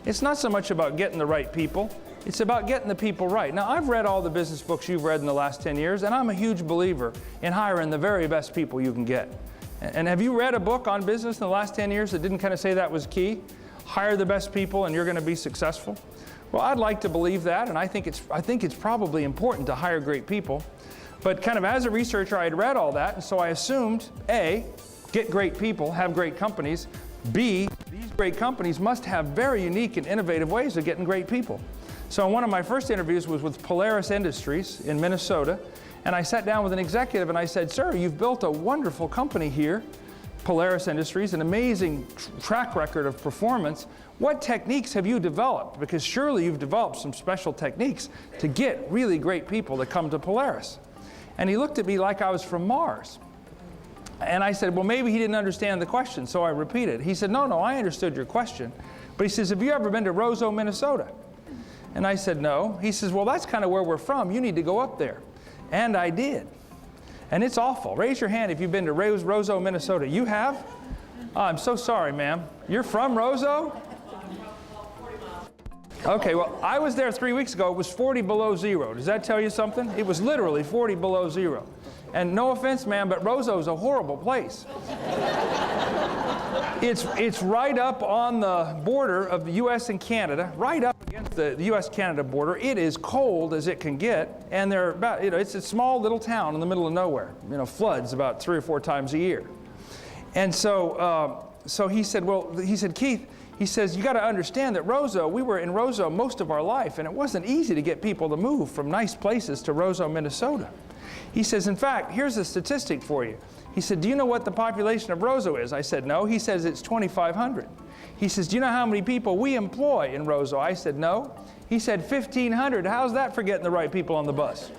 It's not so much about getting the right people. It's about getting the people right. Now, I've read all the business books you've read in the last 10 years, and I'm a huge believer in hiring the very best people you can get. And have you read a book on business in the last 10 years that didn't kind of say that was key? Hire the best people and you're going to be successful? Well, I'd like to believe that, and I think it's probably important to hire great people. But kind of as a researcher, I had read all that, and so I assumed, A, get great people, have great companies. B, these great companies must have very unique and innovative ways of getting great people. So one of my first interviews was with Polaris Industries in Minnesota, and I sat down with an executive and I said, sir, you've built a wonderful company here, Polaris Industries, an amazing track record of performance. What techniques have you developed? Because surely you've developed some special techniques to get really great people to come to Polaris. And he looked at me like I was from Mars. And I said, well, maybe he didn't understand the question, so I repeated. He said, no, I understood your question. But he says, have you ever been to Roseau, Minnesota? And I said, no. He says, well, that's kind of where we're from. You need to go up there. And I did. And it's awful. Raise your hand if you've been to Roseau, Minnesota. You have? Oh, I'm so sorry, ma'am. You're from Roseau? Okay, well, I was there 3 weeks ago. It was 40 below zero. Does that tell you something? It was literally 40 below zero. And no offense, ma'am, but Roseau is a horrible place. It's right up on the border of the U.S. and Canada, right up against the U.S.-Canada border. It is cold as it can get, and they're about, it's a small little town in the middle of nowhere. Floods about 3 or 4 times a year. And so he said, Keith, he says, you got to understand that Roseau, we were in Roseau most of our life, and it wasn't easy to get people to move from nice places to Roseau, Minnesota. He says, in fact, here's a statistic for you. He said, do you know what the population of Roseau is? I said, no. He says, it's 2,500. He says, do you know how many people we employ in Roseau? I said, no. He said, 1,500. How's that for getting the right people on the bus?